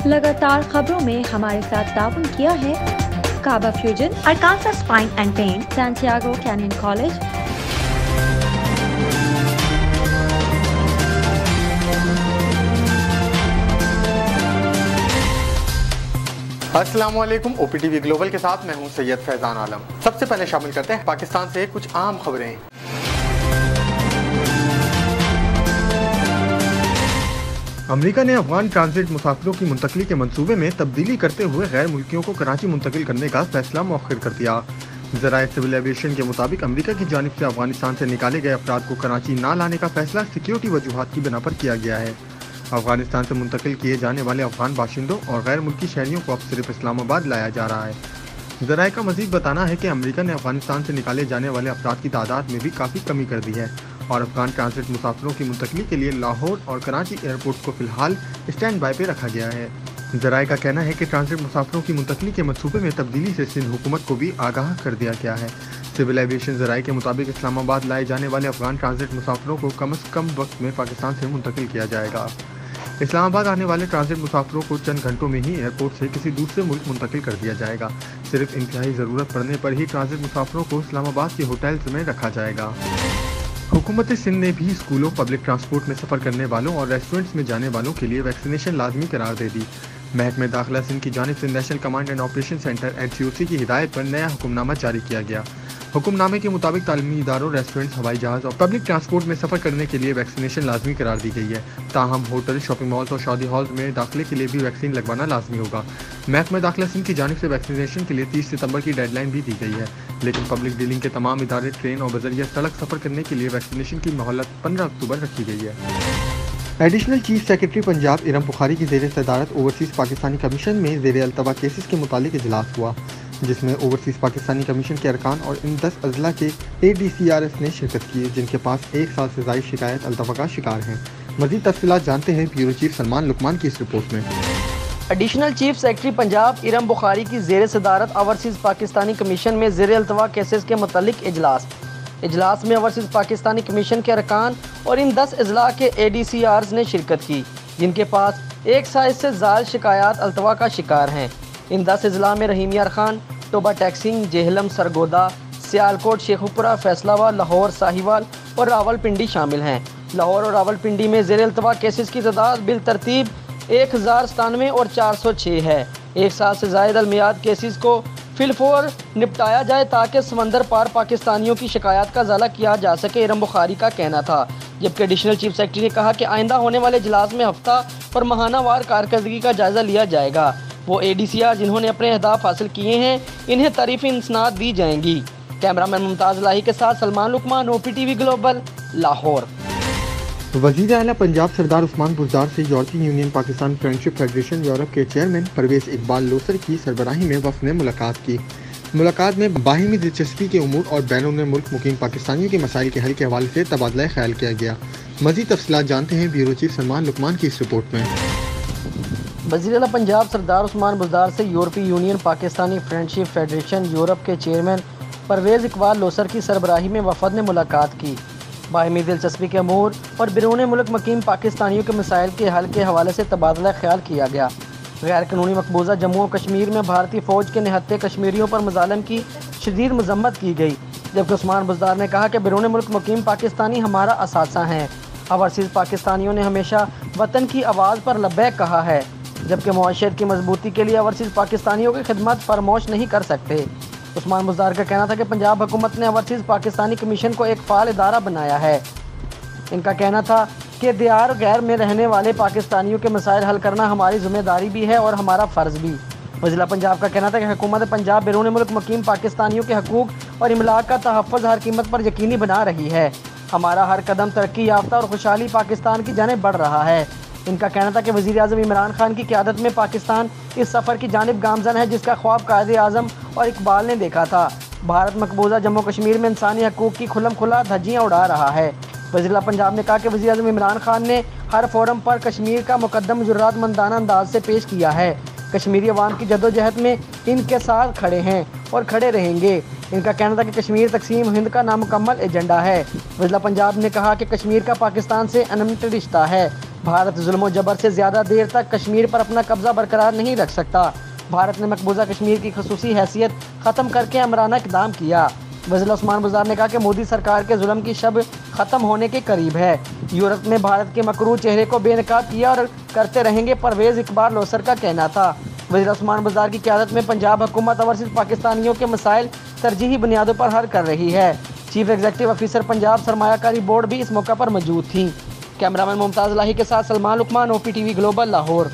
लगातार खबरों में हमारे साथ ताउन किया है काबा fusion, Arkansas Spine and Pain, Santiago Canyon College, अस्सलामुअलैकुम। OPTV ग्लोबल के साथ मैं हूं सैयद फैजान आलम। सबसे पहले शामिल करते हैं पाकिस्तान से कुछ आम खबरें। अमेरिका ने अफगान ट्रांजिट मुसाफिरों की मुंतकली के मंसूबे में तब्दीली करते हुए गैर मुल्कियों को कराची मुंतकिल करने का फैसला मौखर कर दिया। ज़राए सिविल एविएशन के मुताबिक अमेरिका की जानिब से अफगानिस्तान से निकाले गए अफराद को कराची न लाने का फैसला सिक्योरिटी वजूहात की बिना पर किया गया है। अफगानिस्तान से मुंतकिल किए जाने वाले अफगान बाशिंदों और गैर मुल्की शहरियों को अब सिर्फ इस्लामाबाद लाया जा रहा है। ज़राए का मजीद बताना है कि अमेरिका ने अफगानिस्तान से निकाले जाने वाले अफराद की तादाद में भी काफ़ी कमी कर दी है और अफगान ट्रांजिट मुसाफिरों की मुंतकली के लिए लाहौर और कराची एयरपोर्ट को फिलहाल स्टैंड बाय पे रखा गया है। ज़राए का कहना है कि ट्रांजिट मुसाफिरों की मुंतकली के मनसूबे में तब्दीली से सिंध हुकूमत को भी आगाह कर दिया गया है। सिविल एविएशन ज़राए के मुताबिक इस्लामाबाद लाए जाने वाले अफगान ट्रांजिट मुसाफिरों को कम से कम वक्त में पाकिस्तान से मुंतकिल किया जाएगा। इस्लामाबाद आने वाले ट्रांजिट मुसाफिरों को चंद घंटों में ही एयरपोर्ट से किसी दूसरे मुल्क मुंतकिल कर दिया जाएगा। सिर्फ इंतहाई ज़रूरत पड़ने पर ही ट्रांजिट मुसाफिरों को इस्लामाबाद के होटल्स में रखा जाएगा। हुकूमत सिंध ने भी स्कूलों, पब्लिक ट्रांसपोर्ट में सफ़र करने वालों और रेस्टोरेंट्स में जाने वालों के लिए वैक्सीनेशन लाजमी करार दे दी। महकमे दाखिला सिंध की जानिब से national command and operation centre NCOC की हिदायत पर नया हुक्मनामा जारी किया गया। हुक्मनामे के मुताबिक तालीमी इदारों, रेस्टोरेंट्स, हवाई जहाज़ और पब्लिक ट्रांसपोर्ट में सफ़र करने के लिए वैक्सीनेशन लाजमी करार दी गई है। ताहम होटल, शॉपिंग मॉल्स और शादी हॉल्स में दाखिले के लिए भी वैक्सीन लगवाना लाजमी होगा। महकमा दाखिला सिंध की जानिब से वैक्सीनेशन के लिए 30 सितंबर की डेडलाइन भी दी गई है, लेकिन पब्लिक डीलिंग के तमाम इदारे ट्रेन और बजरिया सड़क सफ़र करने के लिए वैक्सीनेशन की मोहलत 15 अक्टूबर रखी गई है। Additional chief secretary Punjab Iram Bukhari की ज़ेर सदारत ओवरसीज़ पाकिस्तानी कमीशन में ज़ेर अल्तवा केसेस के मुतालिक इजलास हुआ, जिसमें ओवरसीज़ पाकिस्तानी कमीशन के अरकान और इन 10 अजला के ADCRS ने शिरकत की, जिनके पास 1 साल से ज़ायद शिकायत अल्तवा का शिकार हैं। मज़ीद तफसीलात जानते हैं ब्यूरो चीफ सलमान लुकमान की इस रिपोर्ट में। Additional chief secretary Punjab Iram Bukhari की ज़ेर सदारत ओवरसीज़ पाकिस्तानी कमीशन में ज़ेर अल्तवा केसेस के मुतालिक इजलास में ओवरसीज़ पाकिस्तानी कमीशन के अरकान और इन 10 अजला के ADCRs ने शिरकत की, जिनके पास 1 साल से ज़ायद शिकायत अल्तवा का शिकार हैं। इन 10 अजला में रहीम यार खान, टोबा टैक्सिंग, जेहलम, सरगोदा, सियालकोट, शेखुपुरा, फैसलाबाद, लाहौर, साहिवाल और रावलपिंडी शामिल हैं। लाहौर और रावलपिंडी में ज़ेर अल्तवा केसेस की तादाद बिल तरतीब 1097 और 406 है। 1 साल से ज़ायद अलमियाद केसेस को फिलफौर निपटाया जाए ताकि समंदर पार पाकिस्तानियों की शिकायत का ज़ाला किया जा सके, इरम बुखारी का कहना था। जबकि एडिशनल चीफ सेक्रेटरी ने कहा कि आइंदा होने वाले इजलास में हफ्ता और माहाना वार कारकर्दगी का जायज़ा लिया जाएगा। वो ADCR जिन्होंने अपने अहदाफ हासिल किए हैं, इन्हें तारीफ़ी इंसनाद दी जाएंगी। कैमरामैन मुमताज़ लाही के साथ सलमान लुकमान, OPTV ग्लोबल, लाहौर। वज़ीर आला पंजाब सरदार उस्मान बुज़दार से यूरोपीय union Pakistan friendship federation Europe के चेयरमैन परवेज़ इकबाल लोसर की सरबराही में वफ़द ने मुलाकात की। मुलाकात में बाहिमी दिलचस्पी के उमूर और बैरून मुल्क मुकीम पाकिस्तानियों के मसाइल के हल के हवाले से तबादला ख्याल किया गया। मज़ीद तफसीलात जानते हैं ब्यूरो चीफ सलमान लुकमान की इस रिपोर्ट में। वज़ीर आला पंजाब सरदार उस्मान बुज़दार से यूरोपीय union Pakistani friendship federation Europe के चेयरमैन परवेज़ इकबाल लोसर की सरबराही में वफ़द ने मुलाकात की। बाहिमी दिलचस्पी के अमूर और बैरून मुल्क मुकीम पाकिस्तानियों के मसाइल के हल के हवाले से तबादला ख्याल किया गया। गैर कानूनी मकबूजा जम्मू और कश्मीर में भारतीय फ़ौज के निहत्थे कश्मीरियों पर मज़ालिम की शदीद मज़म्मत की गई। जबकि उस्मान बुज़दार ने कहा कि बैरून मुल्क मुकीम पाकिस्तानी हमारा असासा हैं। ओवरसीज़ पाकिस्तानियों ने हमेशा वतन की आवाज़ पर लब्बैक कहा है, जबकि मुआशरत की मजबूती के लिए ओवरसीज़ पाकिस्तानियों की खिदमत फरमोश नहीं कर सकते। उस्मान बुज़दार का कहना था कि पंजाब हुकूमत ने ओवरसीज़ पाकिस्तानी कमीशन को एक फ़ाल इदारा बनाया है। इनका कहना था कि दियार गैर में रहने वाले पाकिस्तानियों के मसाइल हल करना हमारी ज़िम्मेदारी भी है और हमारा फ़र्ज़ भी। वज़ीर पंजाब का कहना था कि हुकूमत पंजाब बैरून मुल्क मुकीम पाकिस्तानियों के हकूक़ और इमलाक का तहफ़्फ़ुज़ हर कीमत पर यकीनी बना रही है। हमारा हर कदम तरक्की याफ्ता और खुशहाली पाकिस्तान की जानिब बढ़ रहा है। इनका कहना था कि वज़ीर आज़म इमरान खान की क़यादत में पाकिस्तान इस सफ़र की जानिब गामज़न है, जिसका ख्वाब कायदे आज़म और इकबाल ने देखा था। भारत मकबूजा जम्मू कश्मीर में इंसानी हकूक़ की खुल्लम खुला धज्जियाँ उड़ा रहा है। वज़ीर पंजाब ने कहा कि वज़ीर आज़म इमरान खान ने हर फोरम पर कश्मीर का मुकद्दम जुर्रातमंदाना अंदाज से पेश किया है। कश्मीरी अवाम की जदोजहद में इनके साथ खड़े हैं और खड़े रहेंगे। इनका कहना था कि कश्मीर तकसीम हिंद का नामुकम्मल एजेंडा है। वज़ीर पंजाब ने कहा कि कश्मीर का पाकिस्तान से अनमिट रिश्ता है। भारत जुल्म जबर से ज़्यादा देर तक कश्मीर पर अपना कब्जा बरकरार नहीं रख सकता। भारत ने मकबूजा कश्मीर की खसूसी हैसियत ख़त्म करके अमराना इक़दाम किया। वज़ीर उस्मान बुज़दार ने कहा कि मोदी सरकार के जुल्म की शब ख़त्म होने के करीब है। यूरोप में भारत के मकरूर चेहरे को बेनकाब किया और करते रहेंगे, परवेज़ इकबाल लोसर का कहना था। वज़ीर उस्मान बुज़दार की क़यादत में पंजाब हुकूमत ओवरसीज़ पाकिस्तानियों के मसाइल तरजीही बुनियादों पर हल कर रही है। चीफ एग्जीक्यूटिव ऑफिसर पंजाब सरमायाकारी बोर्ड भी इस मौका पर मौजूद थी। कैमरामैन मुमताज़ लाही के साथ सलमान लुकमान, OPTV ग्लोबल, लाहौर।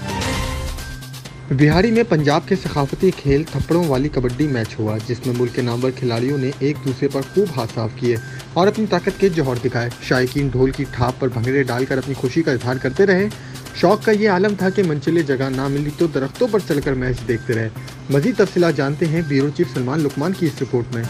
बिहारी में पंजाब के सकाफती खेल थप्पड़ों वाली कबड्डी मैच हुआ, जिसमें मुल्क के नामवर खिलाड़ियों ने एक दूसरे पर खूब हाथ साफ किए और अपनी ताकत के जौहर दिखाए। शायकीन ढोल की थाप पर भंगड़े डालकर अपनी खुशी का इजहार करते रहे। शौक का ये आलम था कि मंजिले जगह ना मिली तो दरख्तों पर चढ़कर मैच देखते रहे। मजीद तफसीलात जानते हैं ब्यूरो चीफ सलमान लुकमान की इस रिपोर्ट में।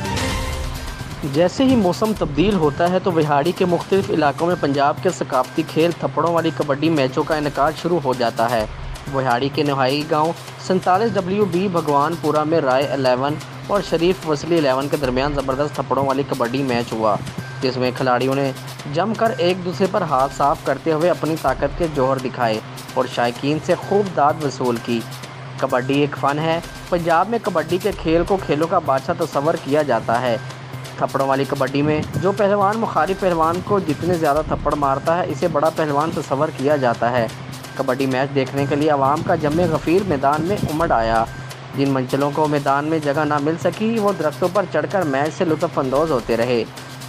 जैसे ही मौसम तब्दील होता है तो बिहाड़ी के मुख्तलिफ इलाकों में पंजाब के सकाफती खेल थप्पड़ों वाली कबड्डी मैचों का इनेकाद शुरू हो जाता है। बिहाड़ी के नहाई गांव 47WB भगवानपुरा में राय 11 और शरीफ वसली 11 के दरमियान ज़बरदस्त थप्पड़ों वाली कबड्डी मैच हुआ, जिसमें खिलाड़ियों ने जमकर एक दूसरे पर हाथ साफ करते हुए अपनी ताकत के जौहर दिखाए और शायकीन से खूब दाद वसूल की। कबड्डी एक फ़न है। पंजाब में कबड्डी के खेल को खेलों का बादशाह तस्वर किया जाता है। थप्पड़ों वाली कबड्डी में जो पहलवान मुखालिफ पहलवान को जितने ज़्यादा थप्पड़ मारता है, इसे बड़ा पहलवान तस्वर किया जाता है। कबड्डी मैच देखने के लिए आवाम का जम्मे गफ़ीर मैदान में उमड़ आया। जिन मंचलों को मैदान में जगह ना मिल सकी, वो दरख्तों पर चढ़कर मैच से लुत्फ़अंदोज़ होते रहे।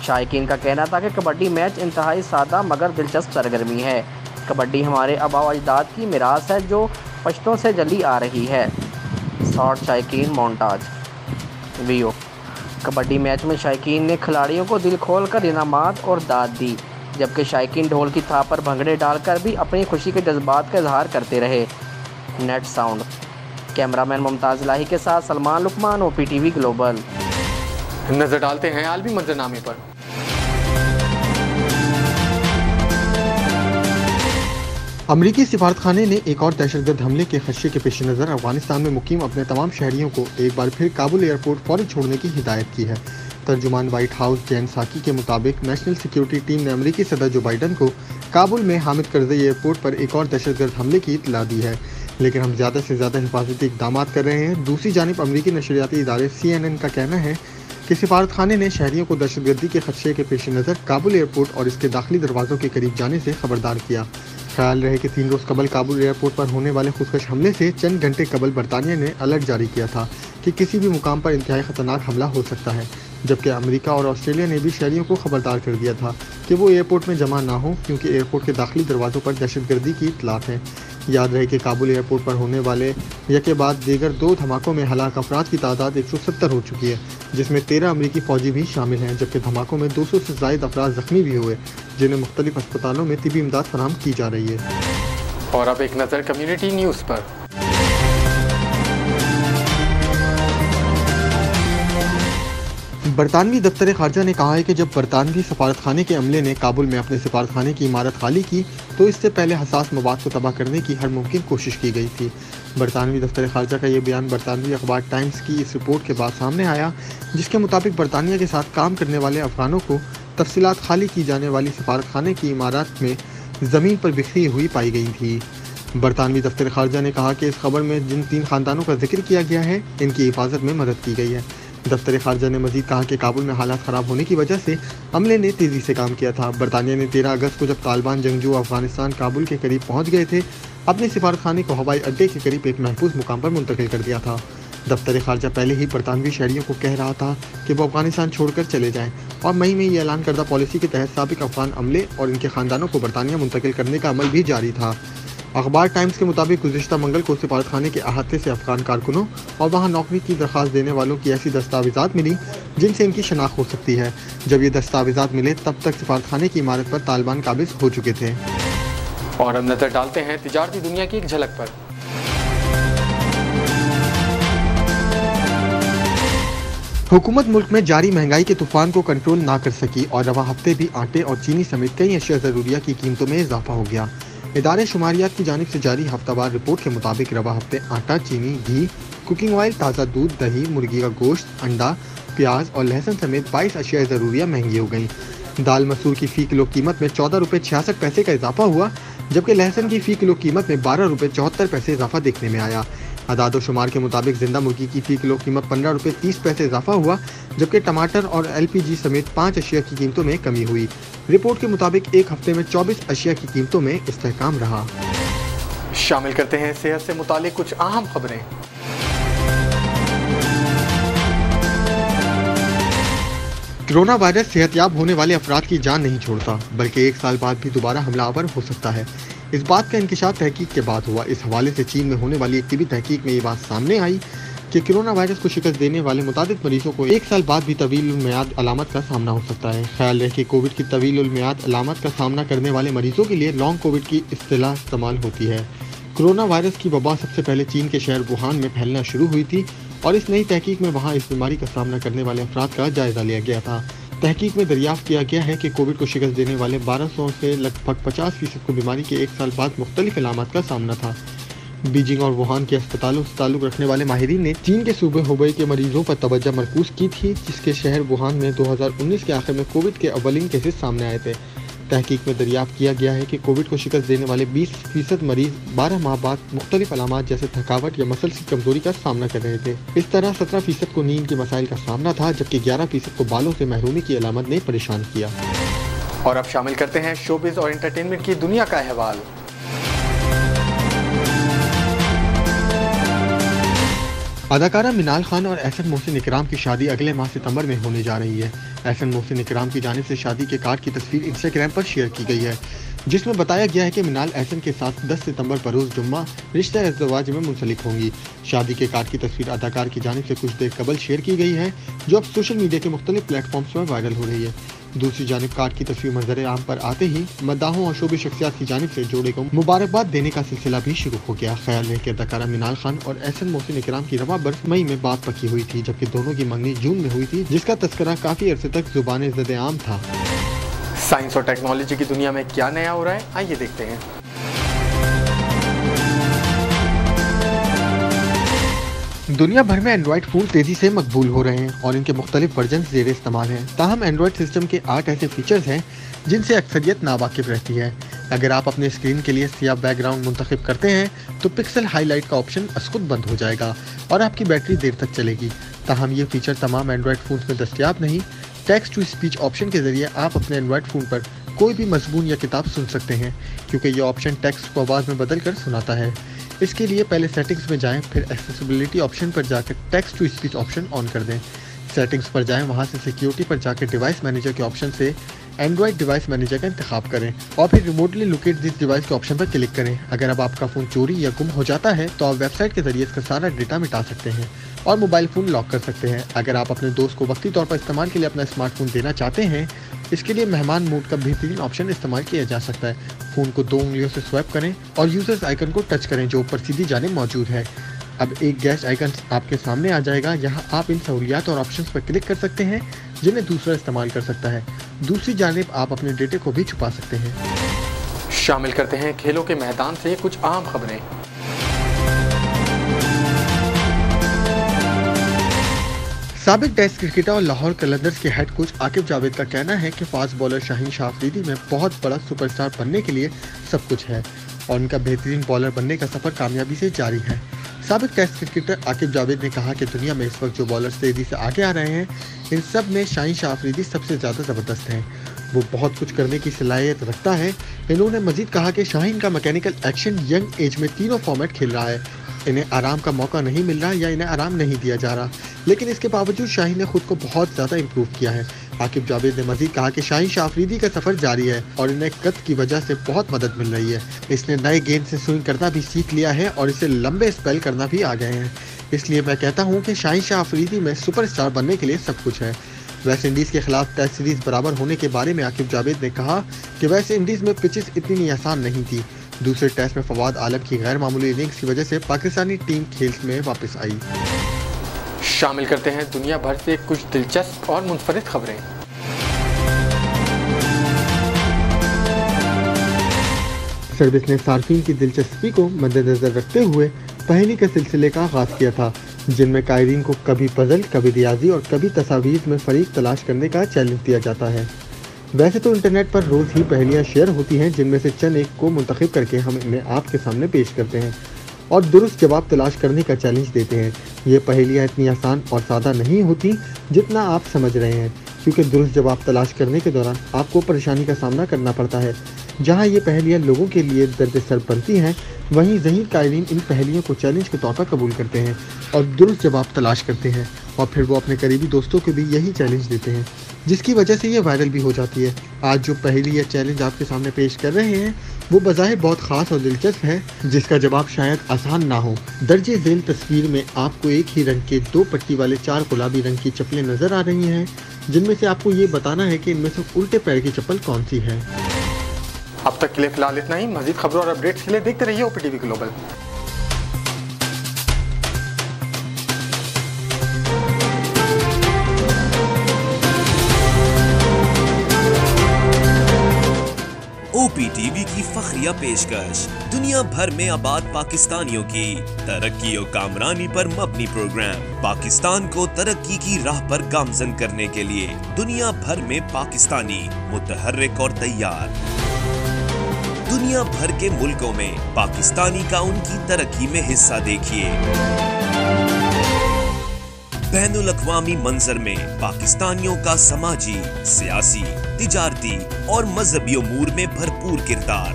शायकीन का कहना था कि कबड्डी मैच इंतहाई सादा मगर दिलचस्प सरगर्मी है। कबड्डी हमारे आबा व अजदाद की मिरास है जो पश्तों से जली आ रही है। शॉर्ट शायकीन मोन्टाज वीओ। कबड्डी मैच में शायकीन ने खिलाड़ियों को दिल खोल कर इनामात और दाद दी, जबकि शायकीन ढोल की थाप पर भंगड़े डालकर भी अपनी खुशी के जज्बात का इजहार करते रहे। Net sound. कैमरामैन मुमताज़ लाही के साथ सलमान लुकमान, OPTV ग्लोबल। नजर डालते हैं आलमी मंजरनामे पर। अमरीकी सिफारतखाने ने एक और दहशतगर्द हमले के खदशे के पेश नज़र अफगानिस्तान में मुकीम अपने तमाम शहरियों को एक बार फिर काबुल एयरपोर्ट फौरी छोड़ने की हिदायत की है। तर्जुमान वाइट हाउस जैन साकी के मुताबिक नेशनल सिक्योरिटी टीम ने अमरीकी सदर जो बाइडन को काबुल में हामिद करज़ई एयरपोर्ट पर एक और दहशतगर्द हमले की इत्तला दी है, लेकिन हम ज़्यादा से ज़्यादा हिफाजती इक़दाम कर रहे हैं। दूसरी जानिब अमरीकी नशरियाती इदारे CNN का कहना है कि सिफारतखाने ने शहरियों को दहशतगर्दी के खदशे के पेश नज़र काबुल एयरपोर्ट और इसके दाखिली दरवाज़ों के करीब जाने से खबरदार किया। ख्याल रहे कि 3 रोज़ कबल काबुल एयरपोर्ट पर होने वाले खुदकश हमले से चंद घंटे कबल बरतानिया ने अलर्ट जारी किया था कि किसी भी मुकाम पर इंतहाई ख़तरनाक हमला हो सकता है, जबकि अमेरिका और ऑस्ट्रेलिया ने भी शहरियों को खबरदार कर दिया था कि वो एयरपोर्ट में जमा ना हो, क्योंकि एयरपोर्ट के दाखिली दरवाज़ों पर दहशतगर्दी की इत्तलात है। याद रहे कि काबुल एयरपोर्ट पर होने वाले यके बाद दीगर 2 धमाकों में हलाक अफराद की तादाद 170 हो चुकी है, जिसमें 13 अमरीकी फ़ौजी भी शामिल हैं, जबकि धमाकों में 200 से ज़ायद अफराद ज़ख्मी भी हुए, जिन्हें मुख्तलिफ अस्पतालों में तिबी इमदाद फराहम की जा रही है। और अब एक नज़र कम्युनिटी न्यूज़ पर। बरतानवी दफ्तर खारजा ने कहा है कि जब बरतानवी सफारतखाने के अमले ने काबुल में अपने सफारतखाने की इमारत खाली की तो इससे पहले हसास मवाद को तबाह करने की हर मुमकिन कोशिश की गई थी। बरतानवी दफ्तर खारजा का ये बयान बरतानवी अखबार टाइम्स की इस रिपोर्ट के बाद सामने आया, जिसके मुताबिक बरतानिया के साथ काम करने वाले अफगानों को तफसीलात खाली की जाने वाली सफारतखाने की इमारत में ज़मीन पर बिखरी हुई पाई गई थी। बरतानवी दफ्तर खारजा ने कहा कि इस खबर में जिन 3 ख़ानदानों का जिक्र किया गया है, इनकी हिफाजत में मदद की गई है। दफ्तर खारजा ने मजीद कहा कि काबुल में हालात ख़राब होने की वजह से अमले ने तेज़ी से काम किया था। बरतानिया ने 13 अगस्त को जब तालिबान जंगजू अफगानिस्तान काबुल के करीब पहुँच गए थे, अपने सिफारतखाने को हवाई अड्डे के करीब एक महफूज मुकाम पर मुंतकिल कर दिया था। दफ्तर खारजा पहले ही बरतानवी शहरियों को कह रहा था कि वो अफगानिस्तान छोड़कर चले जाएं, और मई में ये ऐलान करदा पॉलिसी के तहत साबिक अफगान अमले और इनके ख़ानदानों को बरतानिया मुंतकिल करने का अमल भी जारी था। अखबार टाइम्स के मुताबिक गुज़िश्ता मंगल को सिफारतखाने के अहाते से अफगान कारकुनों और वहाँ नौकरी की दरख्वास्त देने वालों की ऐसी दस्तावेज़ात मिली जिनसे इनकी शनाख्त हो सकती है। जब ये दस्तावेज़ात मिले तब तक सिफारतखाने की इमारत पर तालिबान काबिज हो चुके थे। और अब नज़र डालते हैं तिजारती दुनिया की एक झलक पर। हुकूमत मुल्क में जारी महंगाई के तूफान को कंट्रोल ना कर सकी और रवा हफ्ते भी आटे और चीनी समेत कई अशिया ज़रूरिया की कीमतों में इजाफा हो गया। इदारे शुमारियात की जानिब से जारी हफ्तावार रिपोर्ट के मुताबिक रवा हफ्ते आटा, चीनी, घी, कुकिंग ऑयल, ताज़ा दूध, दही, मुर्गी का गोश्त, अंडा, प्याज और लहसुन समेत 22 अशिया ज़रूरिया महंगी हो गई। दाल मसूर की फ़ी किलो कीमत में 14 रुपये 66 पैसे का इजाफा हुआ, जबकि लहसुन की फी किलो कीमत में 12 रुपये 74 पैसे इजाफा देखने में आया। आदादोशुमार के मुताबिक जिंदा मुर्गी की फी किलो कीमत 15 रुपये 30 पैसे इजाफा हुआ, जबकि टमाटर और LPG समेत 5 अशिया की कीमतों में कमी हुई। रिपोर्ट के मुताबिक एक हफ्ते में 24 अशिया की कीमतों में इस्तेहकाम रहा। शामिल करते हैं सेहत से मुतालिक कुछ अहम खबरें। कोरोना वायरस सेहतयाब होने वाले अफराद की जान नहीं छोड़ता, बल्कि 1 साल बाद भी दोबारा हमलावर हो सकता है। इस बात का इंकिशाफ तहकीक के बाद हुआ। इस हवाले से चीन में होने वाली एक तिबी तहकीक में ये बात सामने आई कि कोरोना वायरस को शिकस्त देने वाले मुतादिद मरीजों को 1 साल बाद भी तवील उल मियाद अलामत का सामना हो सकता है। ख्याल रहे कि कोविड की तवील उल मियाद अलामत का सामना करने वाले मरीजों के लिए लॉन्ग कोविड की इस्तिलाह इस्तेमाल होती है। कोरोना वायरस की वबा सबसे पहले चीन के शहर वुहान में फैलना शुरू हुई थी और इस नई तहकीक में वहाँ इस बीमारी का सामना करने वाले अफराद का जायजा लिया गया था। तहकीक में दरियाफ्त किया गया है कि कोविड को शिकस्त देने वाले 1200 से लगभग 50% को बीमारी के 1 साल बाद मुख्तलिफ अलामत का सामना था। बीजिंग और वुहान के अस्पतालों से ताल्लुक़ रखने वाले माहिरीन ने चीन के सूबे हुबई के मरीजों पर तवज्जो मरकूज की थी, जिसके शहर वुहान में 2019 के आखिर में कोविड के अव्वलीन केसेस सामने आए थे। तहकीक में दरियाफ्त किया गया है कि कोविड को शिकस्त देने वाले 20% मरीज 12 माह बाद मुख्तलिफ अलामात जैसे थकावट या मसल्स की कमजोरी का सामना कर रहे थे। इस तरह 17% को नींद के मसाइल का सामना था, जबकि 11% को बालों से महरूमी की अलामत ने परेशान किया। और अब शामिल करते हैं शोबिज़ और एंटरटेनमेंट की दुनिया का अहवाल। अदाकारा मिनाल खान और एहसन मोहसिन इकराम की शादी अगले माह सितंबर में होने जा रही है। एहसन मोहसिन इकराम की जानिब से शादी के कार्ड की तस्वीर इंस्टाग्राम पर शेयर की गई है, जिसमें बताया गया है कि मिनाल एहसन के साथ 10 सितंबर पर रोज़ जुम्मा रिश्ता अज़वाज में मुंसलिक होंगी। शादी के कार्ड की तस्वीर अदाकार की जानिब से कुछ देर कबल शेयर की गई है, जो अब सोशल मीडिया के मुख्तलिफ प्लेटफॉर्म्स पर वायरल हो रही है। दूसरी जानिब कार्ड की तस्वीर मंजर आम पर आते ही मद्दाहों और शोबी शख्सियात की जानिब से जोड़े को मुबारकबाद देने का सिलसिला भी शुरू हो गया। ख्याल है कि अदाकारा मिनाल खान और एहसन मोहसिन इकराम की रवा बर्फ मई में बात पकी हुई थी, जबकि दोनों की मंगनी जून में हुई थी, जिसका तस्करा काफी अरसे तक जुबान ज़द आम था। साइंस और टेक्नोलॉजी की दुनिया में क्या नया हो रहा है, आइए देखते हैं। दुनिया भर में एंड्रॉयड फ़ोन तेज़ी से मकबूल हो रहे हैं और इनके मुख्तलिफ वर्जन ज़ेर इस्तेमाल हैं। ताहम एंड्रॉयड सिस्टम के 8 ऐसे फीचर्स हैं जिनसे अक्सरियत नावाकिफ़ रहती है। अगर आप अपने स्क्रीन के लिए सियाह बैकग्राउंड मुंतखब करते हैं तो पिक्सल हाईलाइट का ऑप्शन खुद बंद हो जाएगा और आपकी बैटरी देर तक चलेगी। ताहम ये फीचर तमाम एंड्रॉयड फ़ोन में दस्तियाब नहीं। टेक्स्ट टू स्पीच ऑप्शन के ज़रिए आप अपने एंड्रॉयड फ़ोन पर कोई भी मज़मून या किताब सुन सकते हैं, क्योंकि ये ऑप्शन टेक्स्ट को आवाज़ में बदल कर सुनाता है। इसके लिए पहले सेटिंग्स में जाएं, फिर एक्सेसिबिलिटी ऑप्शन पर जाकर text to speech option on कर दें। सेटिंग्स पर जाएं, वहां से सिक्योरिटी पर जाकर डिवाइस मैनेजर के ऑप्शन से एंड्रॉयड डिवाइस मैनेजर का इंतखाब करें और फिर रिमोटली लोकेट दिस डिवाइस के ऑप्शन पर क्लिक करें। अगर अब आपका फ़ोन चोरी या गुम हो जाता है तो आप वेबसाइट के जरिए इसका सारा डेटा मिटा सकते हैं और मोबाइल फ़ोन लॉक कर सकते हैं। अगर आप अपने दोस्त को वक्ती तौर पर इस्तेमाल के लिए अपना स्मार्टफोन देना चाहते हैं, इसके लिए मेहमान मोड का बेहतरीन ऑप्शन इस्तेमाल किया जा सकता है। फ़ोन को 2 उंगलियों से स्वैप करें और यूजर्स आइकन को टच करें जो ऊपर सीधी जानिब मौजूद है। अब एक गेस्ट आइकन आपके सामने आ जाएगा। यहाँ आप इन सहूलियात और ऑप्शंस पर क्लिक कर सकते हैं जिन्हें दूसरा इस्तेमाल कर सकता है। दूसरी जानिब आप अपने डेटे को भी छुपा सकते हैं। शामिल करते हैं खेलों के मैदान से कुछ आम खबरें। साबिक टेस्ट क्रिकेटर और लाहौर कलंदर्स के हेड कोच आकिब जावेद का कहना है कि फास्ट बॉलर शाहीन शाह अफरीदी में बहुत बड़ा सुपरस्टार बनने के लिए सब कुछ है और उनका बेहतरीन बॉलर बनने का सफ़र कामयाबी से जारी है। साबिक टेस्ट क्रिकेटर आकिब जावेद ने कहा कि दुनिया में इस वक्त जो बॉलर्स तेज़ी से आगे आ रहे हैं, इन सब में शाहीन शाह अफरीदी सबसे ज़्यादा ज़बरदस्त हैं। वो बहुत कुछ करने की सलाहियत रखता है। इन्होंने मजीद कहा कि शाहीन का मैकेनिकल एक्शन यंग एज में तीनों फॉर्मेट खेल रहा है। इन्हें आराम का मौका नहीं मिल रहा या इन्हें आराम नहीं दिया जा रहा, लेकिन इसके बावजूद शाहीन ने खुद को बहुत ज़्यादा इम्प्रूव किया है। आकिब जावेद ने मजीद कहा कि शाहीन शाह अफरीदी का सफ़र जारी है और इन्हें कद की वजह से बहुत मदद मिल रही है। इसने नए गेंद से स्विंग करना भी सीख लिया है और इसे लंबे स्पेल करना भी आ गए हैं। इसलिए मैं कहता हूँ कि शाहीन शाह अफरीदी में सुपरस्टार बनने के लिए सब कुछ है। वेस्ट इंडीज़ के खिलाफ टेस्ट सीरीज़ बराबर होने के बारे में आकिब जावेद ने कहा कि वेस्ट इंडीज़ में पिचेस इतनी आसान नहीं थी। दूसरे टेस्ट में फवाद आलम की गैर मामूली इनिंग्स की वजह से पाकिस्तानी टीम खेल में वापस आई। शामिल करते हैं दुनिया भर से कुछ दिलचस्प और मुनफरिद खबरें। सर्विस ने सार्फिन की दिलचस्पी को मद्देनजर रखते हुए पहेली के सिलसिले का आगाज़ किया था, जिनमें कायरीन को कभी पजल, कभी रियाजी और कभी तस्वीर में फरीक तलाश करने का चैलेंज दिया जाता है। वैसे तो इंटरनेट पर रोज ही पहेलियां शेयर होती हैं, जिनमें से चंद एक को मुंतखब करके हम इन्हें आपके सामने पेश करते हैं और दुरुस्त जवाब तलाश करने का चैलेंज देते हैं। ये पहेलियां इतनी आसान और सादा नहीं होती जितना आप समझ रहे हैं, क्योंकि दुरुस्त जवाब तलाश करने के दौरान आपको परेशानी का सामना करना पड़ता है। जहां ये पहेलियां लोगों के लिए दर्द सर बनती हैं, वहीं ज़हीर कायरीन इन पहेलियों को चैलेंज के तौर पर कबूल करते हैं और दुरुस्त जवाब तलाश करते हैं, और फिर वो अपने करीबी दोस्तों को भी यही चैलेंज देते हैं, जिसकी वजह से ये वायरल भी हो जाती है। आज जो पहेली या चैलेंज आपके सामने पेश कर रहे हैं वो बज़ाहिर बहुत ख़ास और दिलचस्प है, जिसका जवाब शायद आसान ना हो। दर्जे ज़ेल तस्वीर में आपको एक ही रंग के 2 पट्टी वाले 4 गुलाबी रंग की चप्पलें नज़र आ रही हैं, जिनमें से आपको ये बताना है कि इनमें से उल्टे पैर की चप्पल कौन सी है। अब तक के लिए फिलहाल इतना ही। मज़ीद खबरों और अपडेट्स के लिए देखते रहिए OPTV ग्लोबल। OPTV की फखरिया पेशकश दुनिया भर में आबाद पाकिस्तानियों की तरक्की और कामरानी पर मबनी प्रोग्राम। पाकिस्तान को तरक्की की राह पर गामजन करने के लिए दुनिया भर में पाकिस्तानी मुतहर्रिक और तैयार। दुनिया भर के मुल्कों में पाकिस्तानी का उनकी तरक्की में हिस्सा देखिए। बैनुल अक़वामी मंजर में पाकिस्तानियों का समाजी, सियासी, तिजारती और मजहबी उमूर में भरपूर किरदार।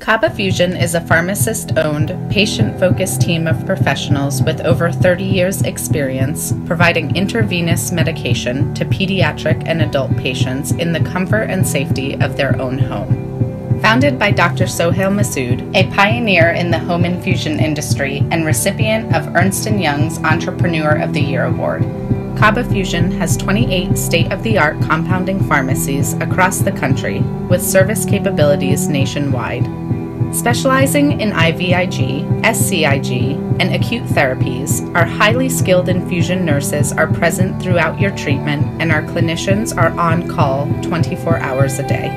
Kaba Fusion is a pharmacist-owned, patient-focused team of professionals with over 30 years' experience providing intravenous medication to pediatric and adult patients in the comfort and safety of their own home. Founded by Dr. Sohail Masood, a pioneer in the home infusion industry and recipient of Ernst & Young's Entrepreneur of the Year Award, Kaba Fusion has 28 state-of-the-art compounding pharmacies across the country with service capabilities nationwide. Specializing in IVIG, SCIG, and acute therapies, our highly skilled infusion nurses are present throughout your treatment and our clinicians are on call 24 hours a day.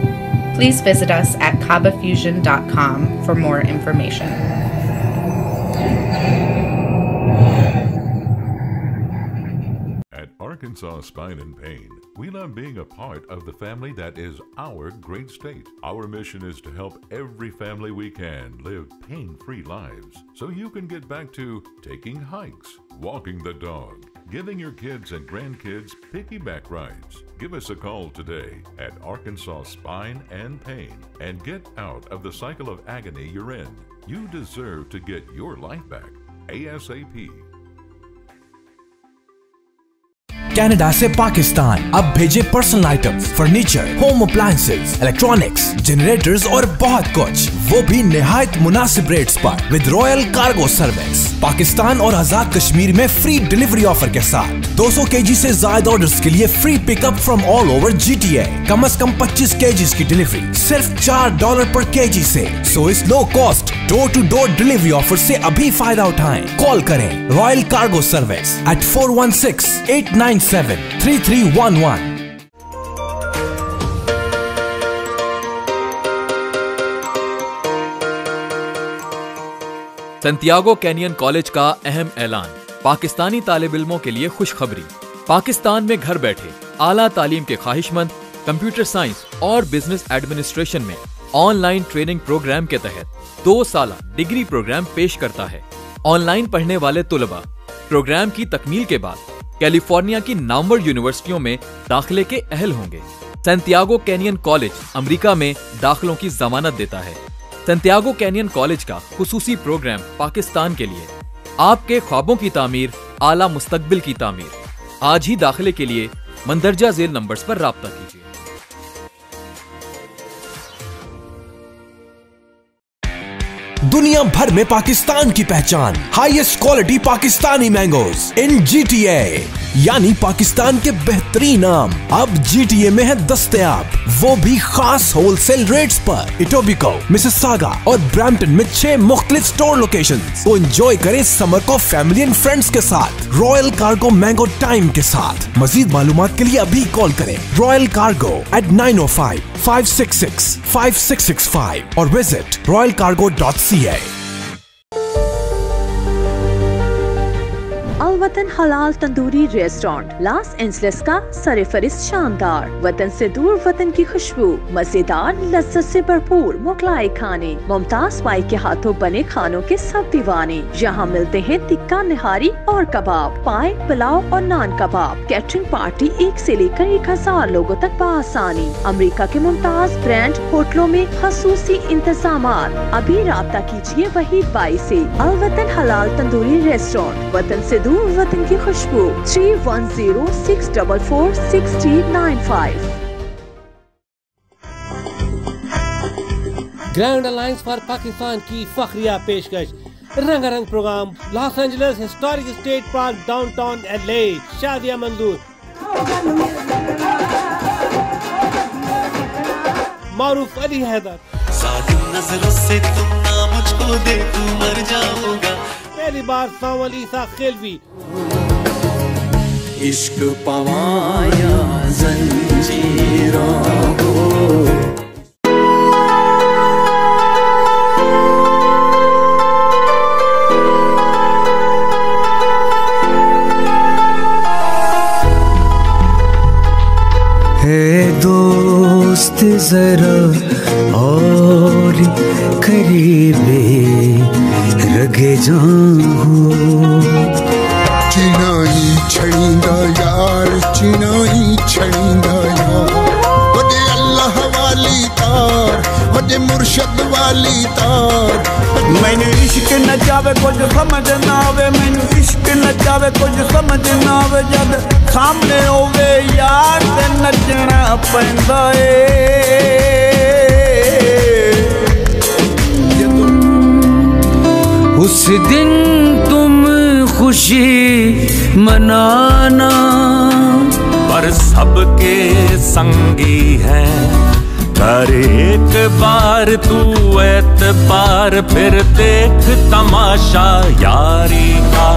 Please visit us at kabafusion.com for more information. Arkansas Spine and Pain, we love being a part of the family that is our great state. Our mission is to help every family we can live pain-free lives so you can get back to taking hikes, walking the dog, giving your kids and grandkids piggyback rides. Give us a call today at Arkansas Spine and Pain and get out of the cycle of agony you're in. You deserve to get your life back ASAP. Canada से पाकिस्तान अब भेजे personal items, furniture, home appliances, electronics, generators और बहुत कुछ, वो भी निहायत मुनासिब रेट्स पर with royal cargo service. Pakistan और आजाद कश्मीर में फ्री डिलीवरी ऑफर के साथ 200 kg से ज्यादा ऑर्डर्स के लिए free pickup from all over GTA। कम से कम 25 kg की डिलीवरी सिर्फ $4 पर kg से। सो इस low cost door to door delivery offer से अभी फायदा उठाएं। कॉल करें royal cargo service at 416-897-3311। Santiago Canyon College का अहम ऐलान। पाकिस्तानी तालिब इल्मों के लिए खुशखबरी। पाकिस्तान में घर बैठे आला तालीम के ख्वाहिशमंद कंप्यूटर साइंस और बिजनेस एडमिनिस्ट्रेशन में ऑनलाइन ट्रेनिंग प्रोग्राम के तहत 2 साला डिग्री प्रोग्राम पेश करता है। ऑनलाइन पढ़ने वाले तुलबा प्रोग्राम की तकमील के बाद कैलिफोर्निया की नामवर यूनिवर्सिटियों में दाखिले के अहल होंगे। सैंटियागो कैनियन कॉलेज अमेरिका में दाखिलों की जमानत देता है। सैंटियागो कैनियन कॉलेज का खुसूसी प्रोग्राम पाकिस्तान के लिए, आपके ख्वाबों की तामीर, आला मुस्तकबिल की तामीर। आज ही दाखिले के लिए मंदरजा झेल नंबर्स पर राब्ता कीजिए। दुनिया भर में पाकिस्तान की पहचान, हाईएस्ट क्वालिटी पाकिस्तानी मैंगोज इन GTA। यानी पाकिस्तान के बेहतरीन आम अब GTA में है दस्तयाब, वो भी खास होलसेल रेट्स पर। इटोबिको, मिसिसागा और ब्रैम्पटन में 6 मुख्तलिफ स्टोर लोकेशंस। तो एंजॉय करें समर को फैमिली एंड फ्रेंड्स के साथ रॉयल कार्गो मैंगो टाइम के साथ। मजीद मालूमात के लिए अभी कॉल करें रॉयल कार्गो at 905-566-5665 और विजिट royalcargo.ca। अलवतन हलाल तंदूरी रेस्टोरेंट लॉस एंजलिस का सरफरिस्त शानदार, वतन से दूर वतन की खुशबू, मजेदार लज्जत से भरपूर मुगलाई खाने, मुमताज पाई के हाथों बने खानों के सब दीवाने। यहाँ मिलते हैं टिक्का, निहारी और कबाब, पाए, पुलाव और नान कबाब। कैटरिंग पार्टी 1 से लेकर 1000 लोगों तक बआसानी। अमेरिका के मुमताज ब्रांड होटलों में खसूसी इंतजामात। अभी राब्ता कीजिए वहीद बाई से। अलवतन हलाल तंदूरी रेस्टोरेंट, वतन से दूर वतन की खुशबू, 310-644-6395। ग्रैंड अलायंस फॉर पाकिस्तान की फखरिया पेशकश रंगारंग programme Los Angeles historic state park downtown LA। Shadia Manzoor, Maroof Ali Haider. नजरों से तुम ना मुझको दे तू मर जाऊंगा। पहली बार सावल ईसा खेलवी। इश्क पवाया जंजीरों को। है दोस्त जरा और करीबे रगे जाऊं। चिनाई छड़ींदा यार, चिनाई छड़ींदा यार, वदे अल्लाह वाली तार, वदे मुर्शद वाली तार। मैनू इश्क न जावे कुछ समझ ना आवे, मैनू इश्क न जावे कुछ समझ ना आवे, जद सामने होवे यार ते नचना पैंदा ए। उस दिन तुम खुशी मनाना, पर सबके संगी है। कर एक बार तू एतबार, फिर देख तमाशा यारी का।